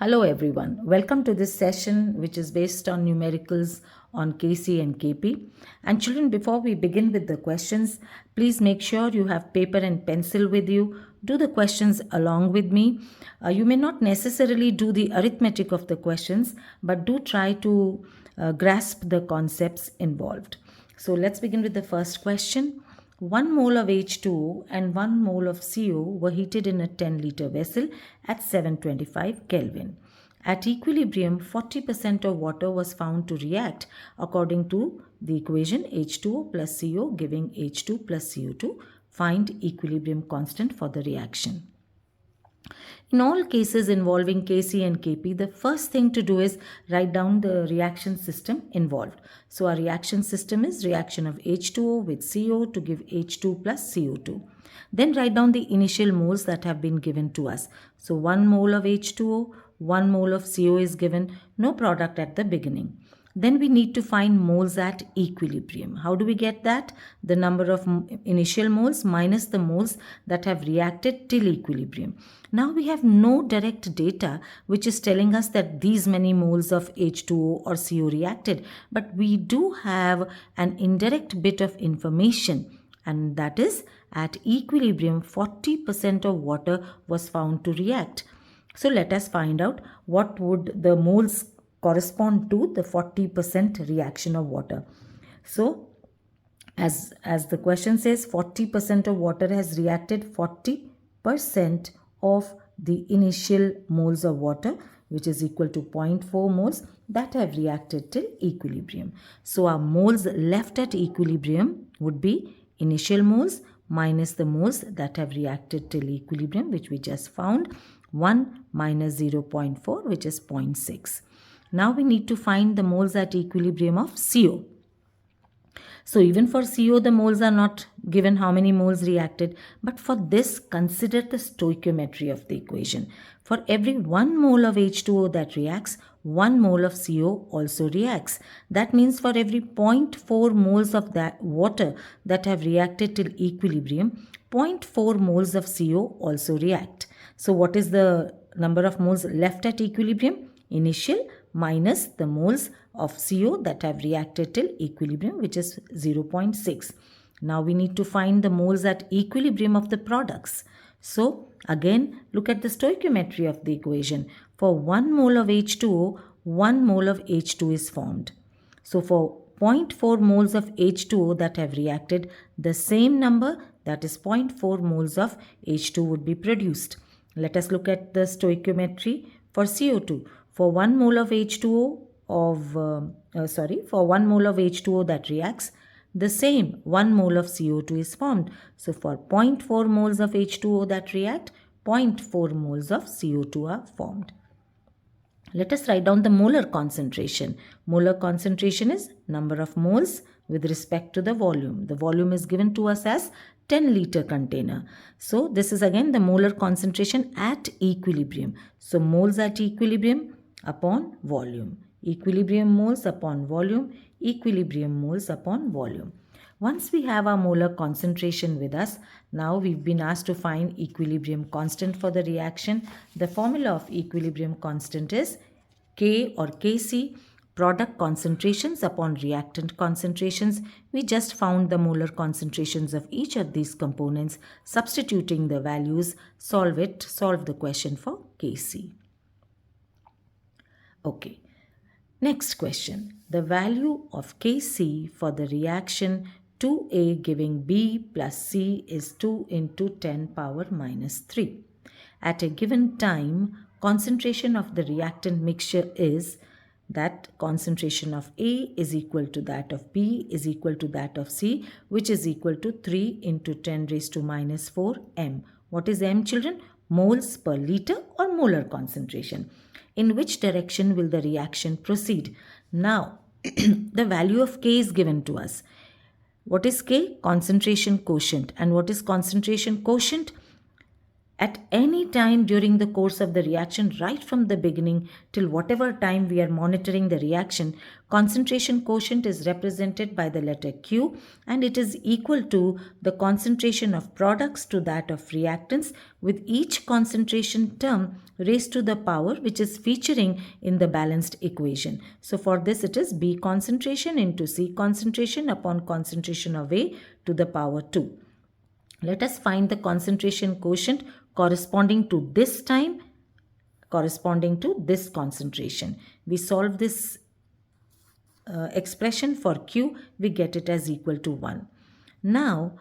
Hello everyone, welcome to this session which is based on numericals on KC and KP. And children, before we begin with the questions, please make sure you have paper and pencil with you. Do the questions along with me. You may not necessarily do the arithmetic of the questions, but do try to grasp the concepts involved. So let's begin with the first question. 1 mole of H2O and 1 mole of CO were heated in a 10-liter vessel at 725 Kelvin. At equilibrium, 40% of water was found to react according to the equation H2O plus CO giving H2 plus CO2. Find equilibrium constant for the reaction. In all cases involving Kc and Kp, the first thing to do is write down the reaction system involved. So our reaction system is reaction of H2O with CO to give H2 plus CO2. Then write down the initial moles that have been given to us. So 1 mole of H2O, 1 mole of CO is given, no product at the beginning. Then we need to find moles at equilibrium. How do we get that? The number of initial moles minus the moles that have reacted till equilibrium. Now we have no direct data which is telling us that these many moles of H2O or CO reacted, but we do have an indirect bit of information, and that is at equilibrium 40% of water was found to react. So let us find out what would the moles correspond to the 40% reaction of water. So as the question says, 40% of water has reacted 40% of the initial moles of water, which is equal to 0.4 moles that have reacted till equilibrium. So our moles left at equilibrium would be initial moles minus the moles that have reacted till equilibrium, which we just found, 1 minus 0.4, which is 0.6. Now we need to find the moles at equilibrium of CO. So even for CO, the moles are not given how many moles reacted, but for this, consider the stoichiometry of the equation. For every 1 mole of H2O that reacts, 1 mole of CO also reacts. That means for every 0.4 moles of that water that have reacted till equilibrium, 0.4 moles of CO also react. So what is the number of moles left at equilibrium? Initial minus the moles of CO that have reacted till equilibrium, which is 0.6. Now we need to find the moles at equilibrium of the products. So again, look at the stoichiometry of the equation. For 1 mole of H2O, 1 mole of H2 is formed. So for 0.4 moles of H2O that have reacted, the same number, that is 0.4 moles of H2 would be produced. Let us look at the stoichiometry for CO2. For 1 mole of H2O for 1 mole of H2O that reacts, the same 1 mole of CO2 is formed. So for 0.4 moles of H2O that react, 0.4 moles of CO2 are formed. Let us write down the molar concentration. Molar concentration is number of moles with respect to the volume. The volume is given to us as 10-liter container. So this is again the molar concentration at equilibrium. So moles at equilibrium upon volume. Equilibrium moles upon volume. Equilibrium moles upon volume. Once we have our molar concentration with us, now we've been asked to find equilibrium constant for the reaction. The formula of equilibrium constant is K or Kc, product concentrations upon reactant concentrations. We just found the molar concentrations of each of these components. Substituting the values, solve the question for Kc. Okay. Next question. The value of Kc for the reaction 2A giving B plus C is 2 into 10 power minus 3. At a given time, concentration of the reactant mixture is that concentration of A is equal to that of B is equal to that of C, which is equal to 3 into 10 raised to minus 4 m. What is m, children? Moles per liter or molar concentration. In which direction will the reaction proceed? Now, the value of K is given to us. What is K? Concentration quotient. And what is concentration quotient? At any time during the course of the reaction, right from the beginning till whatever time we are monitoring the reaction, concentration quotient is represented by the letter Q, and it is equal to the concentration of products to that of reactants, with each concentration term raised to the power which is featuring in the balanced equation. So for this it is B concentration into C concentration upon concentration of A to the power 2. Let us find the concentration quotient corresponding to this time, corresponding to this concentration. We solve this expression for Q, we get it as equal to 1. Now,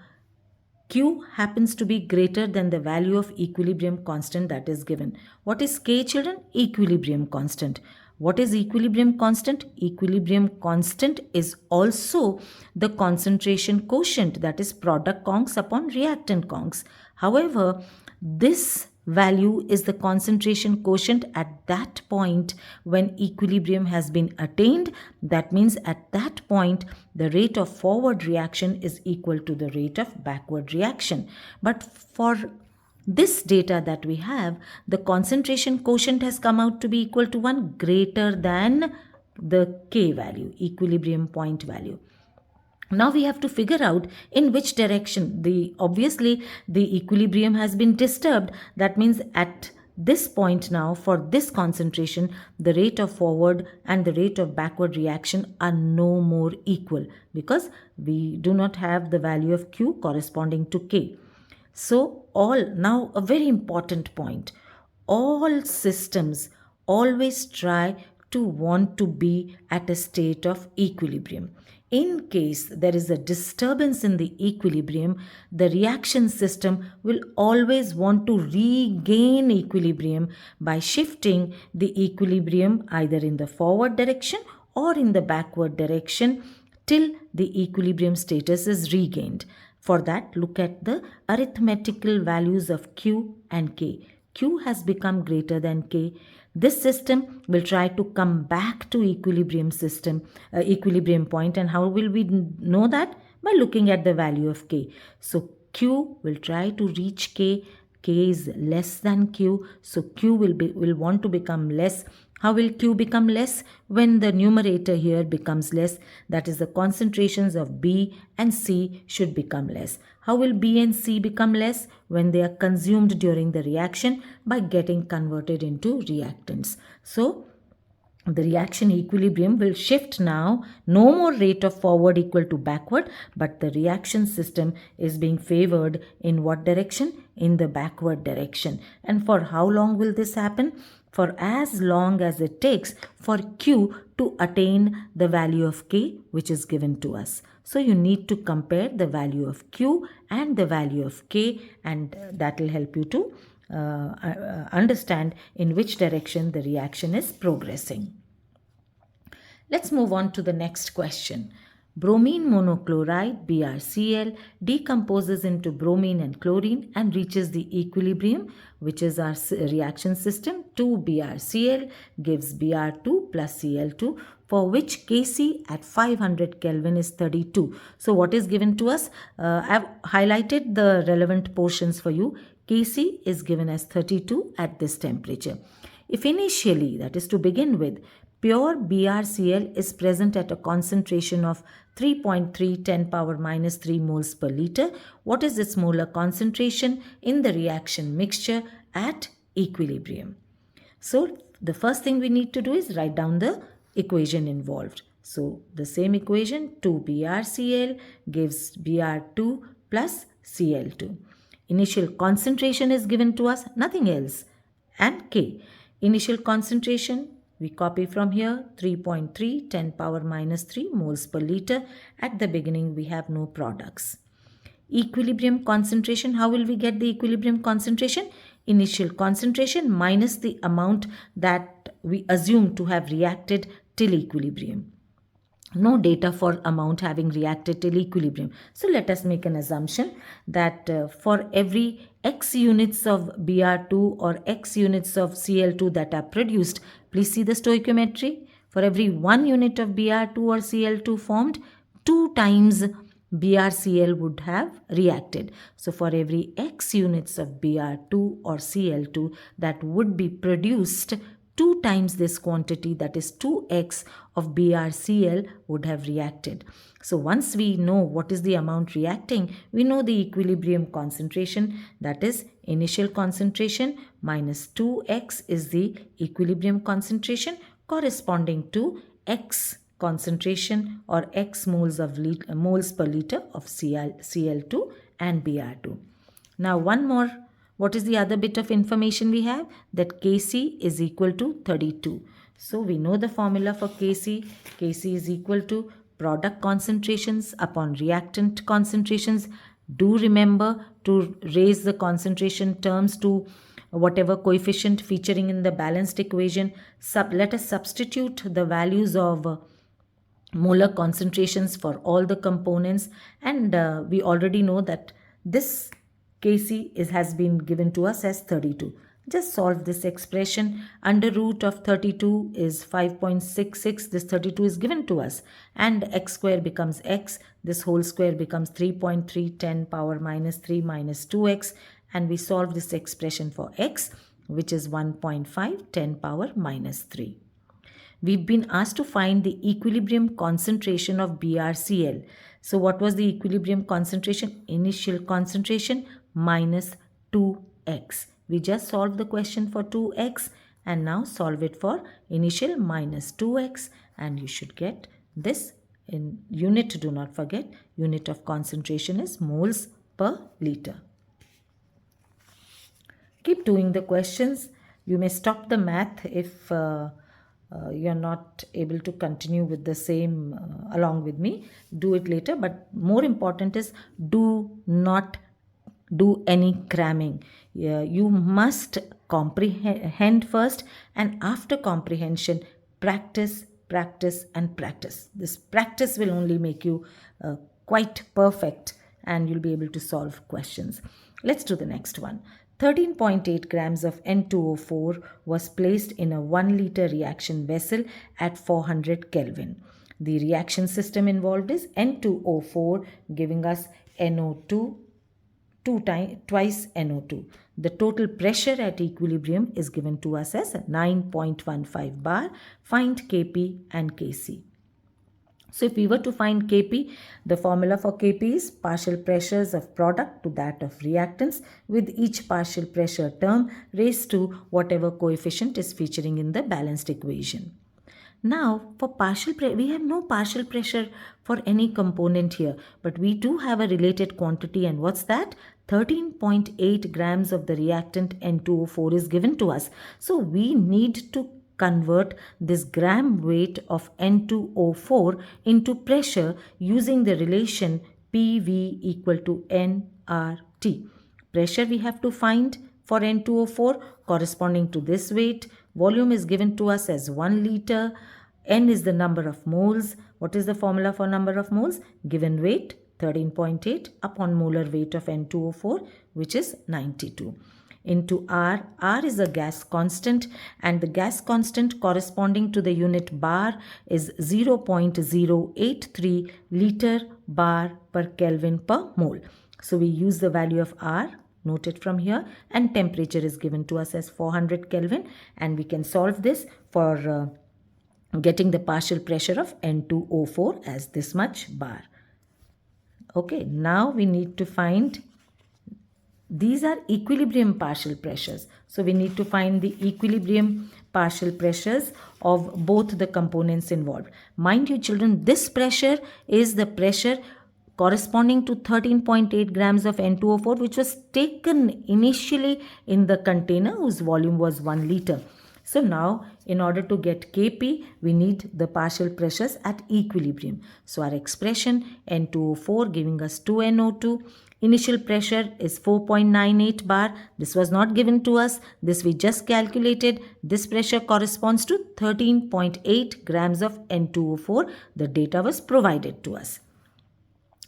Q happens to be greater than the value of equilibrium constant that is given. What is K, children? Equilibrium constant. What is equilibrium constant? Equilibrium constant is also the concentration quotient, that is product concs upon reactant concs. However, this value is the concentration quotient at that point when equilibrium has been attained. That means at that point the rate of forward reaction is equal to the rate of backward reaction. But for this data that we have, the concentration quotient has come out to be equal to 1, greater than the K value, equilibrium point value. Now we have to figure out in which direction. Obviously the equilibrium has been disturbed. That means at this point now, for this concentration, the rate of forward and the rate of backward reaction are no more equal because we do not have the value of Q corresponding to K. So now a very important point, all systems always try to want to be at a state of equilibrium. In case there is a disturbance in the equilibrium, the reaction system will always want to regain equilibrium by shifting the equilibrium either in the forward direction or in the backward direction till the equilibrium status is regained. For that, look at the arithmetical values of Q and K. Q has become greater than K. This system will try to come back to equilibrium point. And how will we know that? By looking at the value of K. So Q will try to reach K. K is less than Q. So Q will want to become less. How will Q become less? When the numerator here becomes less, that is the concentrations of B and C should become less. How will B and C become less? When they are consumed during the reaction by getting converted into reactants. So the reaction equilibrium will shift now. No more rate of forward equal to backward, but the reaction system is being favored in what direction? In the backward direction. And for how long will this happen? For as long as it takes for Q to attain the value of K which is given to us. So you need to compare the value of Q and the value of K, and that will help you to understand in which direction the reaction is progressing. Let's move on to the next question. Bromine monochloride BrCl decomposes into bromine and chlorine and reaches the equilibrium, which is our reaction system. 2BrCl gives Br2 plus Cl2, for which Kc at 500 Kelvin is 32. So what is given to us? I've highlighted the relevant portions for you. Kc is given as 32 at this temperature. If initially, that is to begin with, pure BrCl is present at a concentration of 3.3 10 power minus 3 moles per liter, what is its molar concentration in the reaction mixture at equilibrium? So the first thing we need to do is write down the equation involved. So the same equation, 2BrCl gives Br2 plus Cl2. Initial concentration is given to us, nothing else, and K. Initial concentration, we copy from here, 3.3 10 power minus 3 moles per liter. At the beginning, we have no products. Equilibrium concentration, how will we get the equilibrium concentration? Initial concentration minus the amount that we assume to have reacted till equilibrium. No data for amount having reacted till equilibrium. So let us make an assumption that for every X units of Br2 or X units of Cl2 that are produced, please see the stoichiometry. For every 1 unit of Br2 or Cl2 formed, 2 times BrCl would have reacted. So for every X units of Br2 or Cl2 that would be produced, 2 times this quantity, that is 2x of BrCl would have reacted. So once we know what is the amount reacting, we know the equilibrium concentration, that is initial concentration minus 2x is the equilibrium concentration corresponding to X concentration or X moles per liter of Cl2 and Br2. Now one more, what is the other bit of information we have? That Kc is equal to 32. So we know the formula for Kc. Kc is equal to product concentrations upon reactant concentrations. Do remember to raise the concentration terms to whatever coefficient featuring in the balanced equation. Let us substitute the values of molar concentrations for all the components, and we already know that this Kc has been given to us as 32. Just solve this expression. Under root of 32 is 5.66. This 32 is given to us, and x square becomes x. This whole square becomes 3.310 power minus 3 minus 2x, and we solve this expression for x, which is 1.5 10 power minus 3. We've been asked to find the equilibrium concentration of BrCl. So what was the equilibrium concentration? Initial concentration minus 2x. We just solved the question for 2x and now solve it for initial minus 2x, and you should get this in unit. Do not forget, unit of concentration is moles per liter. Keep doing the questions. You may stop the math if you're not able to continue with the same along with me. Do it later, but more important is do not do any cramming. You must comprehend first, and after comprehension, practice, practice and practice. This practice will only make you quite perfect, and you'll be able to solve questions. Let's do the next one. 13.8 grams of N2O4 was placed in a 1 liter reaction vessel at 400 Kelvin. The reaction system involved is N2O4 giving us NO2 twice NO2. The total pressure at equilibrium is given to us as 9.15 bar. Find Kp and Kc. So if we were to find Kp, the formula for Kp is partial pressures of product to that of reactants, with each partial pressure term raised to whatever coefficient is featuring in the balanced equation. Now for partial pressure, we have no partial pressure for any component here, but we do have a related quantity, and what's that? 13.8 grams of the reactant N2O4 is given to us. So we need to convert this gram weight of N2O4 into pressure using the relation PV equal to nRT. Pressure we have to find for N2O4 corresponding to this weight. Volume is given to us as 1 liter. N is the number of moles. What is the formula for number of moles? Given weight 13.8 upon molar weight of N2O4, which is 92. Into R. R is a gas constant, and the gas constant corresponding to the unit bar is 0.083 liter bar per Kelvin per mole. So we use the value of R, note it from here, and temperature is given to us as 400 Kelvin, and we can solve this for getting the partial pressure of N2O4 as this much bar. Okay, now we need to find, these are equilibrium partial pressures. So we need to find the equilibrium partial pressures of both the components involved. Mind you children, this pressure is the pressure corresponding to 13.8 grams of N2O4, which was taken initially in the container whose volume was 1 liter. So now in order to get Kp, we need the partial pressures at equilibrium. So our expression N2O4 giving us 2NO2. Initial pressure is 4.98 bar. This was not given to us. This we just calculated. This pressure corresponds to 13.8 grams of N2O4. The data was provided to us.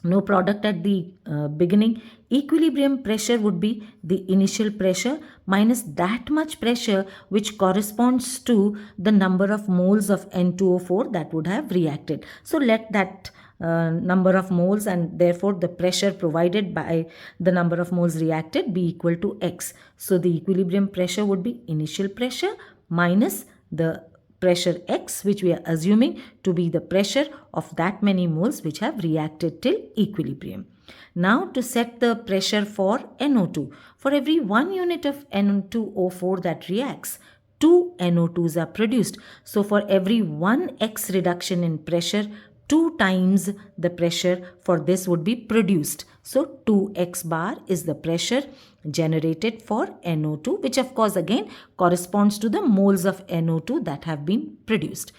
No product at the beginning. Equilibrium pressure would be the initial pressure minus that much pressure which corresponds to the number of moles of N2O4 that would have reacted. So let that number of moles, and therefore the pressure provided by the number of moles reacted be equal to X. So the equilibrium pressure would be initial pressure minus the pressure X, which we are assuming to be the pressure of that many moles which have reacted till equilibrium. Now to set the pressure for NO2, for every 1 unit of N2O4 that reacts, 2 NO2s are produced. So for every 1 X reduction in pressure, 2 times the pressure for this would be produced. So 2x bar is the pressure generated for NO2, which of course again corresponds to the moles of NO2 that have been produced.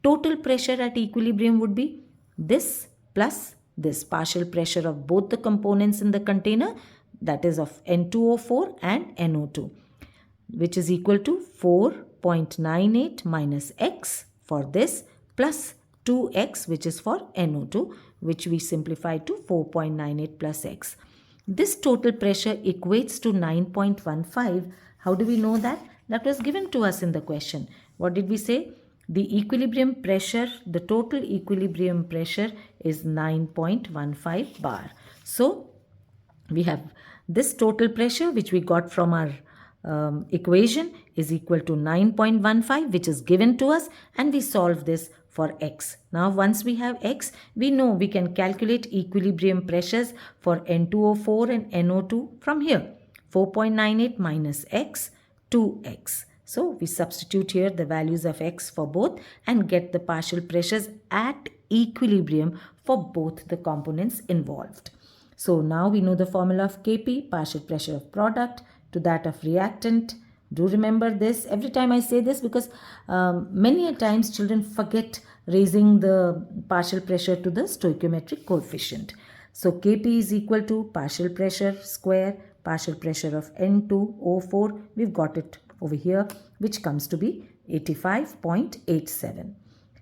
Total pressure at equilibrium would be this plus this partial pressure of both the components in the container, that is of N2O4 and NO2, which is equal to 4.98 minus X for this plus 2x, which is for NO2, which we simplify to 4.98 plus X. This total pressure equates to 9.15. How do we know that? That was given to us in the question. What did we say? The equilibrium pressure, the total equilibrium pressure is 9.15 bar. So we have this total pressure which we got from our equation is equal to 9.15, which is given to us, and we solve this for X. Now once we have X, we know we can calculate equilibrium pressures for N2O4 and NO2 from here. 4.98 minus X, 2X. So we substitute here the values of X for both and get the partial pressures at equilibrium for both the components involved. So now we know the formula of Kp, partial pressure of product, to that of reactant. Do remember this every time I say this, because many a times children forget raising the partial pressure to the stoichiometric coefficient. So Kp is equal to partial pressure square, partial pressure of N2O4. We've got it over here, which comes to be 85.87.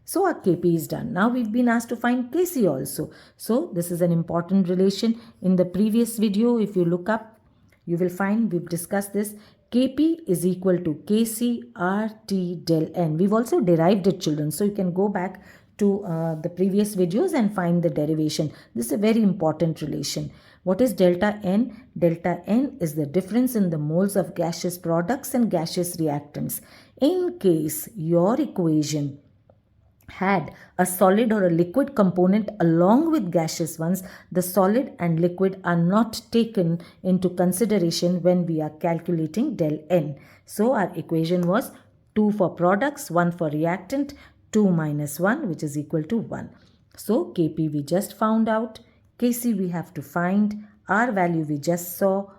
So our Kp is done. Now we've been asked to find Kc also. So this is an important relation. In the previous video, if you look up, you will find we've discussed this. Kp is equal to Kc RT del N. We've also derived it, children. So you can go back to the previous videos and find the derivation. This is a very important relation. What is delta N? Delta N is the difference in the moles of gaseous products and gaseous reactants. In case your equation had a solid or a liquid component along with gaseous ones, the solid and liquid are not taken into consideration when we are calculating del N. So our equation was 2 for products, 1 for reactant, 2 minus 1, which is equal to 1. So Kp we just found out. Kc we have to find. R value we just saw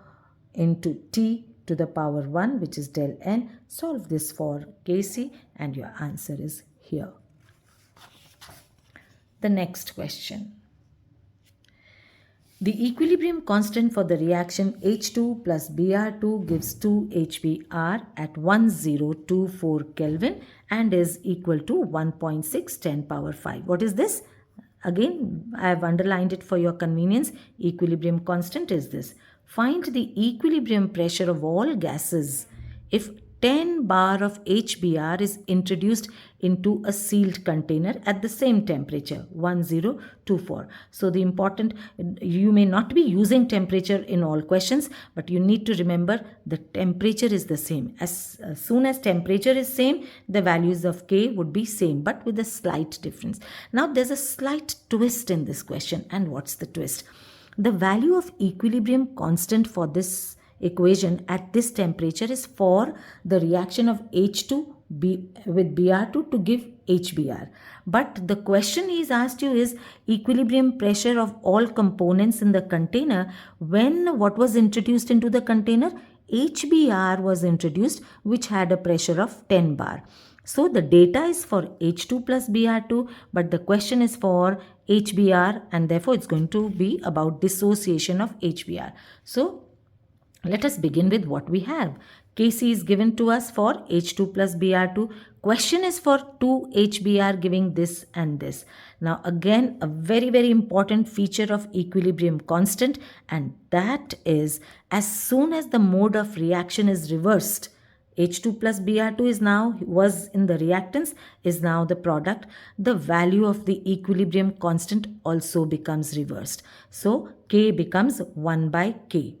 into T to the power 1, which is del N. Solve this for Kc and your answer is here. The next question. The equilibrium constant for the reaction H2 plus Br2 gives 2 HBr at 1024 Kelvin and is equal to 1.6 10 power 5. What is this? Again, I have underlined it for your convenience. Equilibrium constant is this. Find the equilibrium pressure of all gases if 10 bar of HBr is introduced into a sealed container at the same temperature, 1024. So the important, you may not be using temperature in all questions, but you need to remember the temperature is the same. As soon as temperature is same, the values of K would be same, but with a slight difference. Now there's a slight twist in this question. And what's the twist? The value of equilibrium constant for this equation at this temperature is for the reaction of H2 with Br2 to give HBr. But the question he's asked you is equilibrium pressure of all components in the container when what was introduced into the container? HBr was introduced, which had a pressure of 10 bar. So the data is for H2 plus Br2, but the question is for HBr, and therefore it's going to be about dissociation of HBr. So let us begin with what we have. Kc is given to us for H2 plus Br2. Question is for 2 HBr giving this and this. Now again, a very, very important feature of equilibrium constant, and that is as soon as the mode of reaction is reversed, H2 plus Br2 was in the reactants, is now the product. The value of the equilibrium constant also becomes reversed. So K becomes 1 by K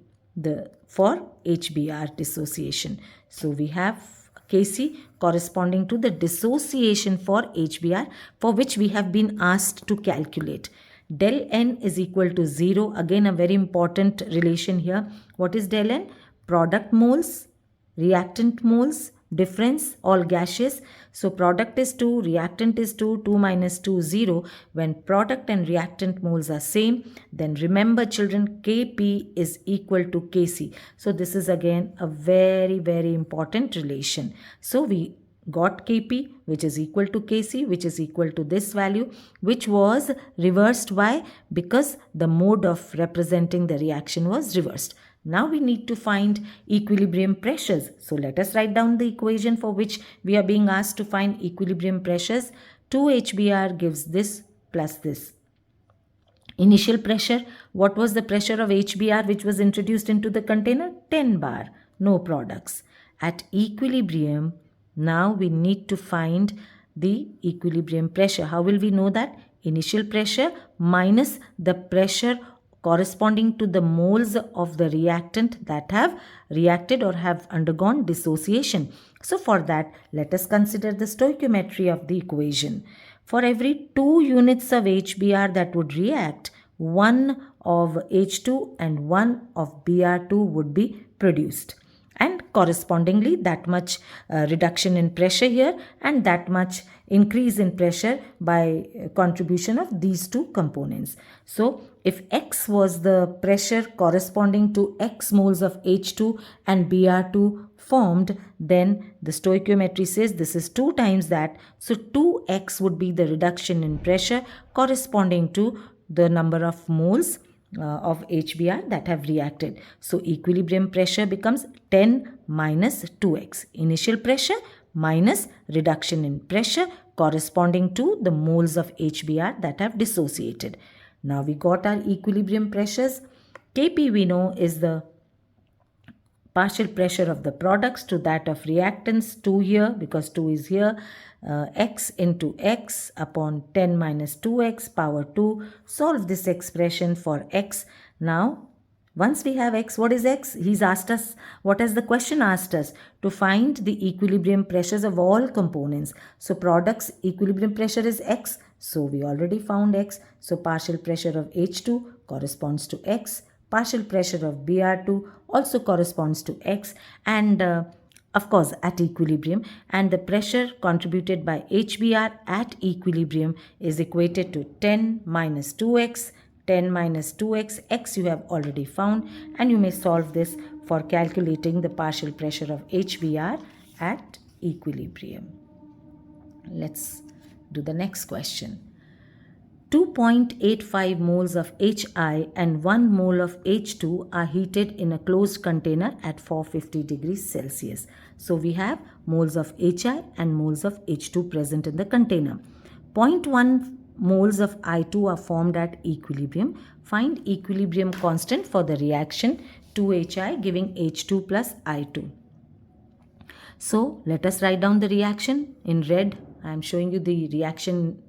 for HBr dissociation. So we have Kc corresponding to the dissociation for HBr, for which we have been asked to calculate. Del N is equal to 0. Again, a very important relation here. What is del N? Product moles, reactant moles, difference, all gaseous. So product is 2, reactant is 2, 2 minus 2, 0. When product and reactant moles are same, then remember children, Kp is equal to Kc. So this is again a very, very important relation. So we got Kp, which is equal to Kc, which is equal to this value, which was reversed. Why? Because the mode of representing the reaction was reversed. Now we need to find equilibrium pressures. So let us write down the equation for which we are being asked to find equilibrium pressures. 2HBr gives this plus this. Initial pressure, what was the pressure of HBr which was introduced into the container? 10 bar, no products. At equilibrium, now we need to find the equilibrium pressure. How will we know that? Initial pressure minus the pressure corresponding to the moles of the reactant that have reacted or have undergone dissociation. So for that, let us consider the stoichiometry of the equation. For every 2 units of HBr that would react, 1 of H2 and 1 of Br2 would be produced. And correspondingly, that much reduction in pressure here and that much increase in pressure by contribution of these two components. So if X was the pressure corresponding to X moles of H2 and Br2 formed, then the stoichiometry says this is 2 times that. So 2X would be the reduction in pressure corresponding to the number of moles of HBr that have reacted. So equilibrium pressure becomes 10 minus 2x. Initial pressure minus reduction in pressure corresponding to the moles of HBr that have dissociated. Now we got our equilibrium pressures. Kp we know is the partial pressure of the products to that of reactants, 2 here because 2 is here, x into x upon 10 minus 2x power 2. Solve this expression for x. Now once we have x, what is x? He's asked us, what has the question asked us? To find the equilibrium pressures of all components. So products equilibrium pressure is x. So we already found x. So partial pressure of H2 corresponds to x. Partial pressure of Br2 also corresponds to x, and of course at equilibrium, and the pressure contributed by HBr at equilibrium is equated to 10 minus 2x. 10 minus 2x, x you have already found, and you may solve this for calculating the partial pressure of HBr at equilibrium. Let's do the next question. 2.85 moles of HI and 1 mole of H2 are heated in a closed container at 450 degrees Celsius. So we have moles of HI and moles of H2 present in the container. 0.1 moles of I2 are formed at equilibrium. Find equilibrium constant for the reaction 2HI giving H2 plus I2. So let us write down the reaction in red. I am showing you the reaction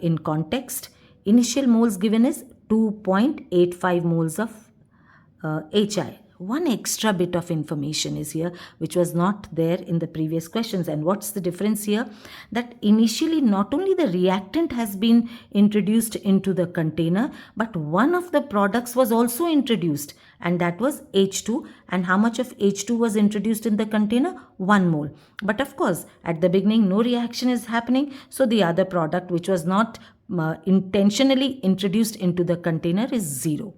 in context. Initial moles given is 2.85 moles of HI. One extra bit of information is here which was not there in the previous questions. And what's the difference here? That initially not only the reactant has been introduced into the container, but one of the products was also introduced, and that was H2. And how much of H2 was introduced in the container? 1 mole. But of course at the beginning no reaction is happening, so the other product which was not intentionally introduced into the container is 0.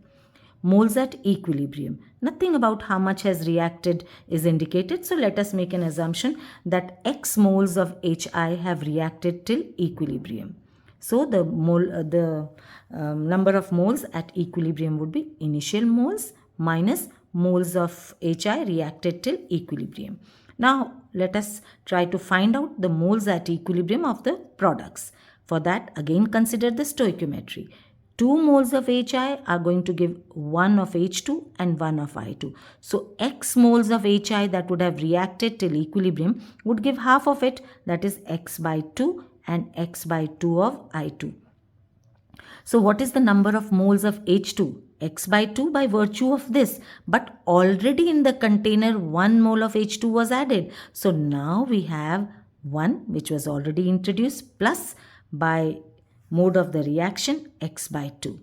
Moles at equilibrium. Nothing about how much has reacted is indicated. So let us make an assumption that X moles of HI have reacted till equilibrium. So the number of moles at equilibrium would be initial moles minus moles of HI reacted till equilibrium. Now let us try to find out the moles at equilibrium of the products. For that, again consider the stoichiometry. 2 moles of HI are going to give 1 of H2 and 1 of I2. So X moles of HI that would have reacted till equilibrium would give half of it, that is X by 2 and X by 2 of I2. So what is the number of moles of H2? X by 2 by virtue of this. But already in the container 1 mole of H2 was added. So now we have 1 which was already introduced plus by mode of the reaction X by 2.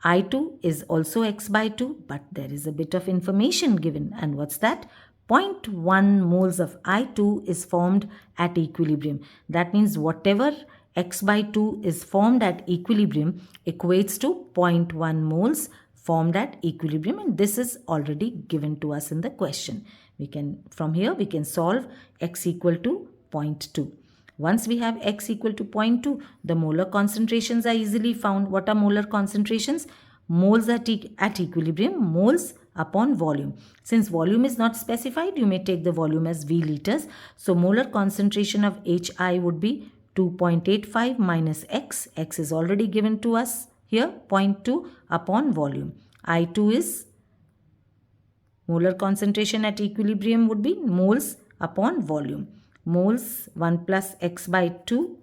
I2 is also X by 2, but there is a bit of information given. And what's that? 0.1 moles of I2 is formed at equilibrium. That means whatever X by 2 is formed at equilibrium equates to 0.1 moles formed at equilibrium, and this is already given to us in the question. From here we can solve X equal to 0.2. Once we have X equal to 0.2, the molar concentrations are easily found. What are molar concentrations? Moles at equilibrium, moles upon volume. Since volume is not specified, you may take the volume as V liters. So molar concentration of HI would be 2.85 minus X. X is already given to us here, 0.2 upon volume. I2 is molar concentration at equilibrium would be moles upon volume. Moles 1 plus X by 2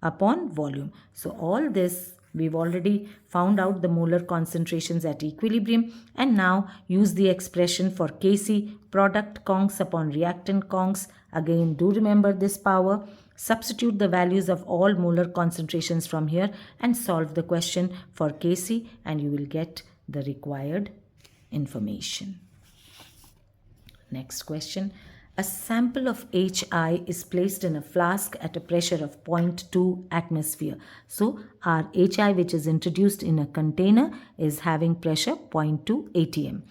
upon volume. So all this we've already found out the molar concentrations at equilibrium, and now use the expression for Kc, product concs upon reactant concs. Again, do remember this power. Substitute the values of all molar concentrations from here and solve the question for Kc, and you will get the required information. Next question. A sample of HI is placed in a flask at a pressure of 0.2 atmosphere. So our HI which is introduced in a container is having pressure 0.2 atm.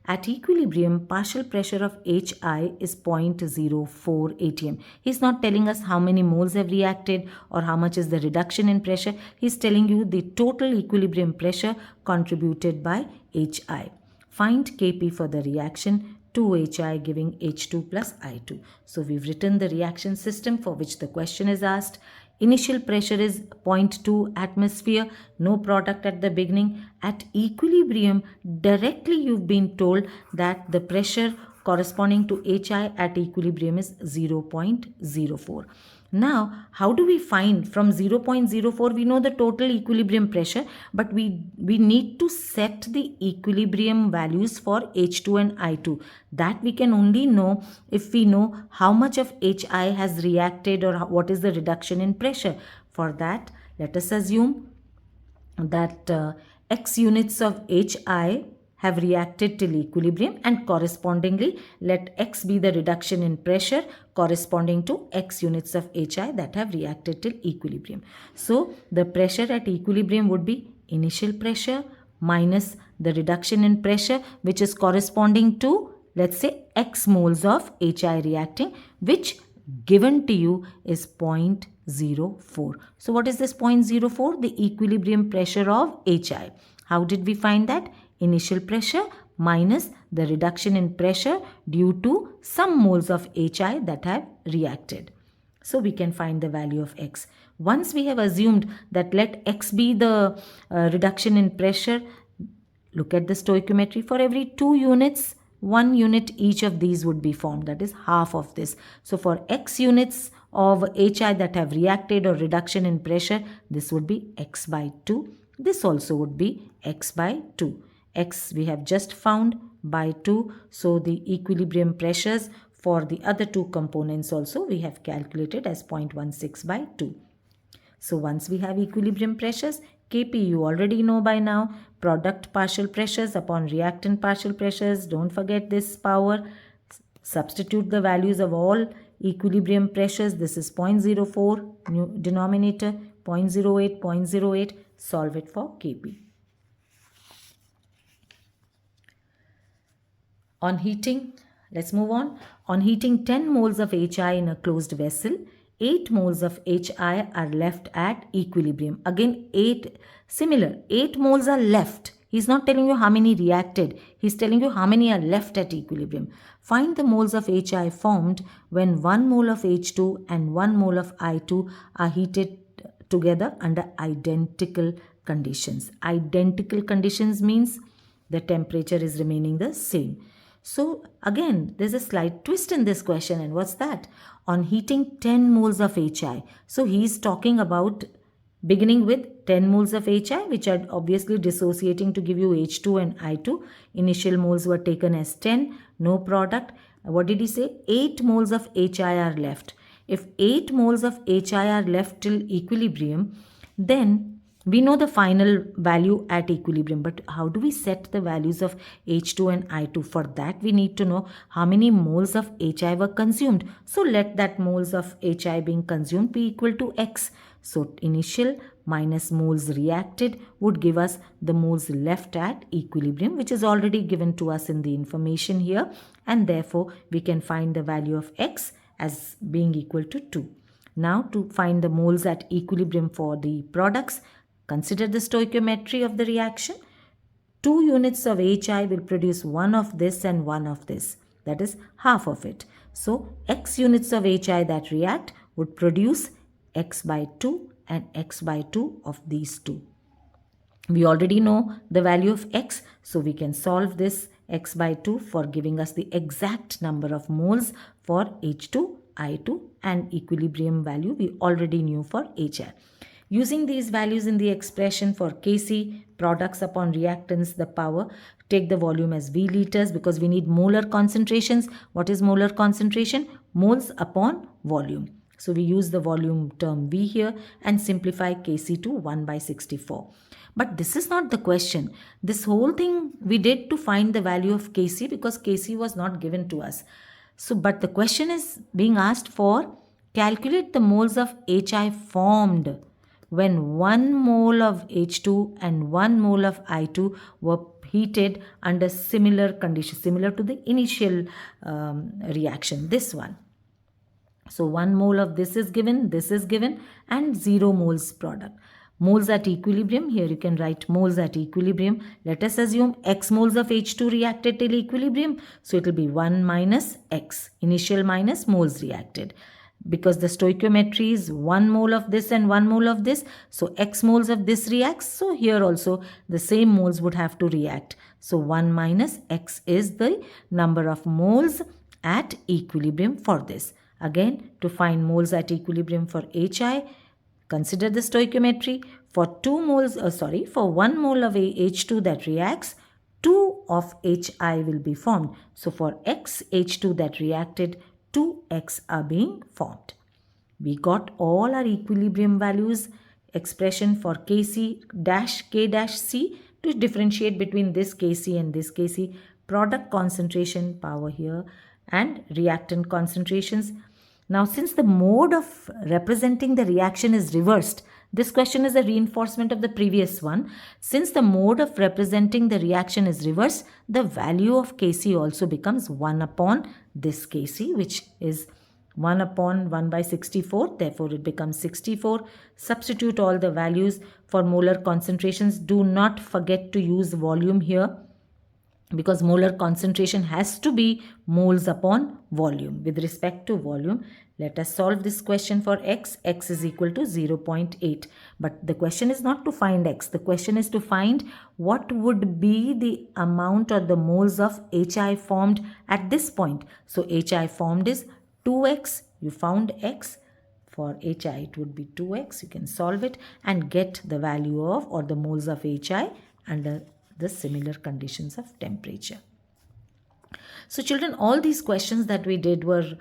At equilibrium, partial pressure of HI is 0.04 atm. He's not telling us how many moles have reacted or how much is the reduction in pressure. He's telling you the total equilibrium pressure contributed by HI. Find Kp for the reaction 2HI giving H2 plus I2. So we've written the reaction system for which the question is asked. Initial pressure is 0.2 atmosphere, no product at the beginning. At equilibrium, directly you've been told that the pressure corresponding to HI at equilibrium is 0.04. Now, how do we find from 0.04? We know the total equilibrium pressure, but we need to set the equilibrium values for H2 and I2. That we can only know if we know how much of HI has reacted or what is the reduction in pressure. For that, let us assume that X units of HI have reacted till equilibrium, and correspondingly let X be the reduction in pressure corresponding to X units of HI that have reacted till equilibrium. So the pressure at equilibrium would be initial pressure minus the reduction in pressure, which is corresponding to, let's say, X moles of HI reacting, which given to you is 0.04. So what is this 0.04? The equilibrium pressure of HI. How did we find that? Initial pressure minus the reduction in pressure due to some moles of HI that have reacted. So we can find the value of X. Once we have assumed that let X be the reduction in pressure, look at the stoichiometry. For every 2 units, 1 unit each of these would be formed. That is half of this. So for X units of HI that have reacted or reduction in pressure, this would be X by 2. This also would be X by 2. X we have just found by 2. So the equilibrium pressures for the other 2 components also we have calculated as 0.16 by 2. So once we have equilibrium pressures, Kp you already know by now. Product partial pressures upon reactant partial pressures. Don't forget this power. Substitute the values of all equilibrium pressures. This is 0.04, new denominator, 0.08, 0.08. Solve it for Kp. On heating, let's move on. On heating 10 moles of HI in a closed vessel, 8 moles of HI are left at equilibrium. Again, 8 moles are left. He's not telling you how many reacted. He's telling you how many are left at equilibrium. Find the moles of HI formed when 1 mole of H2 and 1 mole of I2 are heated together under identical conditions. Identical conditions means the temperature is remaining the same. So again, there's a slight twist in this question, and what's that? On heating 10 moles of HI. So he's talking about beginning with 10 moles of HI, which are obviously dissociating to give you H2 and I2. Initial moles were taken as 10, no product. What did he say? 8 moles of HI are left. If 8 moles of HI are left till equilibrium, then we know the final value at equilibrium, but how do we set the values of H2 and I2? For that, we need to know how many moles of HI were consumed. So let that moles of HI being consumed be equal to X. So initial minus moles reacted would give us the moles left at equilibrium, which is already given to us in the information here, and therefore we can find the value of X as being equal to 2. Now to find the moles at equilibrium for the products, consider the stoichiometry of the reaction. 2 units of HI will produce 1 of this and 1 of this. That is half of it. So X units of HI that react would produce X by 2 and X by 2 of these two. We already know the value of X, so we can solve this X by 2 for giving us the exact number of moles for H2, I2, and equilibrium value we already knew for HI. Using these values in the expression for Kc, products upon reactants, the power, take the volume as V liters because we need molar concentrations. What is molar concentration? Moles upon volume. So we use the volume term V here and simplify Kc to 1 by 64. But this is not the question. This whole thing we did to find the value of Kc because Kc was not given to us. So, but the question is being asked for calculate the moles of HI formed when 1 mole of H2 and 1 mole of I2 were heated under similar conditions, similar to the initial reaction, this one. So 1 mole of this is given, and 0 moles product. Moles at equilibrium, here you can write moles at equilibrium. Let us assume X moles of H2 reacted till equilibrium. So it will be 1 minus X, initial minus moles reacted. Because the stoichiometry is 1 mole of this and 1 mole of this. So X moles of this reacts. So here also the same moles would have to react. So 1 minus X is the number of moles at equilibrium for this. Again, to find moles at equilibrium for HI, consider the stoichiometry. For 1 mole of H2 that reacts, 2 of HI will be formed. So for X H2 that reacted, 2X are being formed. We got all our equilibrium values, expression for Kc dash K dash C to differentiate between this Kc and this Kc, product concentration, power here, and reactant concentrations. Now, since the mode of representing the reaction is reversed, this question is a reinforcement of the previous one. Since the mode of representing the reaction is reversed, the value of Kc also becomes 1 upon this Kc, which is 1 upon 1 by 64. Therefore, it becomes 64. Substitute all the values for molar concentrations. Do not forget to use volume here, because molar concentration has to be moles upon volume. With respect to volume, let us solve this question for X. X is equal to 0.8. But the question is not to find X. The question is to find what would be the amount or the moles of HI formed at this point. So HI formed is 2X. You found X. For HI, it would be 2X. You can solve it and get the value of or the moles of HI under the similar conditions of temperature. So children, all these questions that we did were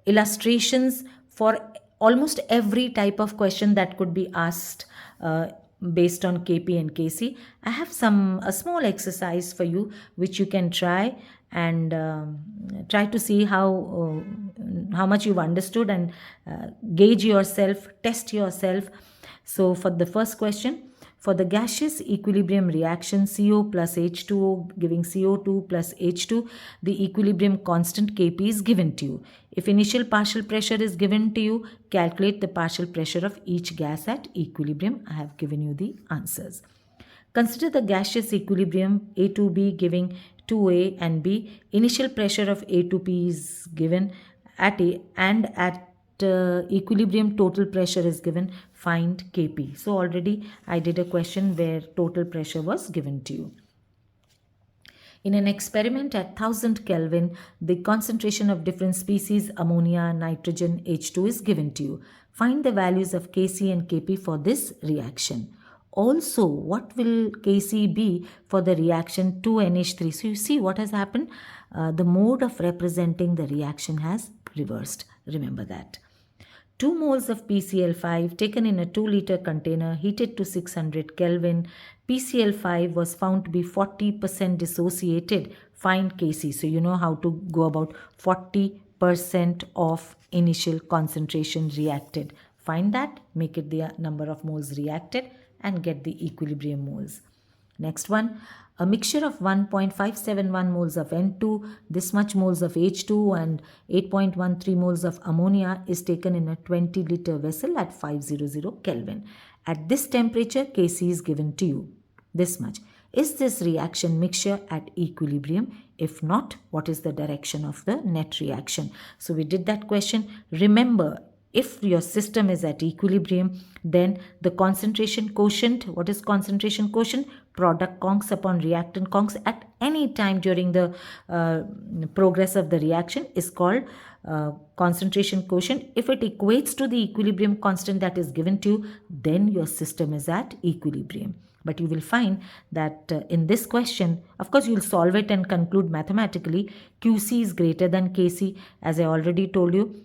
illustrations for almost every type of question that could be asked based on KP and KC. I have a small exercise for you which you can try and try to see how much you've understood and gauge yourself, test yourself. So for the first question, for the gaseous equilibrium reaction CO plus H2O giving CO2 plus H2, the equilibrium constant Kp is given to you. If initial partial pressure is given to you, calculate the partial pressure of each gas at equilibrium. I have given you the answers. Consider the gaseous equilibrium A to B giving 2A and B. Initial pressure of A to B is given at A and at equilibrium total pressure is given, find Kp. So already I did a question where total pressure was given to you. In an experiment at 1000 Kelvin, the concentration of different species ammonia, nitrogen, H2 is given to you. Find the values of Kc and Kp for this reaction. Also, what will Kc be for the reaction 2NH3? So you see what has happened? The mode of representing the reaction has reversed. Remember that. 2 moles of PCl5 taken in a 2-liter container heated to 600 Kelvin. PCl5 was found to be 40% dissociated. Find Kc. So you know how to go about 40% of initial concentration reacted. Find that, make it the number of moles reacted and get the equilibrium moles. Next one, a mixture of 1.571 moles of N2, this much moles of H2 and 8.13 moles of ammonia is taken in a 20-liter vessel at 500 Kelvin. At this temperature, Kc is given to you, this much. Is this reaction mixture at equilibrium? If not, what is the direction of the net reaction? So we did that question. Remember, if your system is at equilibrium, then the concentration quotient, what is concentration quotient? Product concs upon reactant concs at any time during the progress of the reaction is called concentration quotient. If it equates to the equilibrium constant that is given to you, then your system is at equilibrium. But you will find that in this question, of course, you will solve it and conclude mathematically, QC is greater than KC. As I already told you,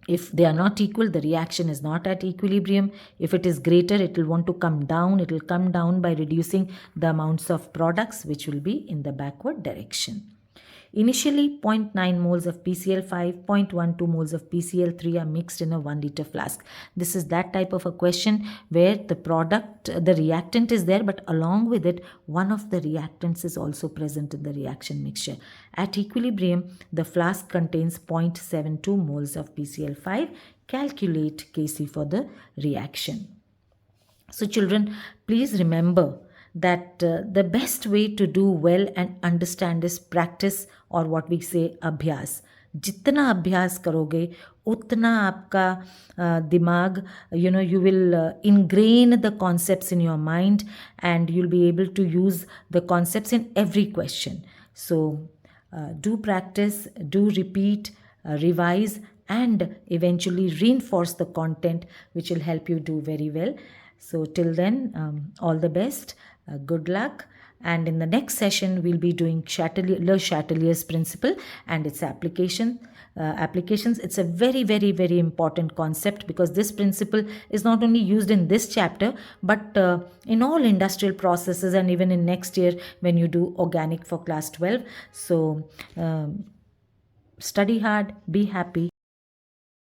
if they are not equal, the reaction is not at equilibrium. If it is greater, it will want to come down. It will come down by reducing the amounts of products, which will be in the backward direction. Initially, 0.9 moles of PCl5, 0.12 moles of PCl3 are mixed in a 1-liter flask. This is that type of a question where the product, the reactant is there, but along with it, one of the reactants is also present in the reaction mixture. At equilibrium, the flask contains 0.72 moles of PCl5. Calculate Kc for the reaction. So children, please remember that the best way to do well and understand is practice, or what we say abhyas. जितना अभ्यास करोगे उतना आपका दिमाग, you will ingrain the concepts in your mind and you'll be able to use the concepts in every question. So do practice, do repeat, revise, and eventually reinforce the content, which will help you do very well. So till then, all the best. Good luck, and in the next session we'll be doing Le Chatelier's principle and its applications. It's a very, very, very important concept, because this principle is not only used in this chapter but in all industrial processes, and even in next year when you do organic for class 12. So study hard, be happy.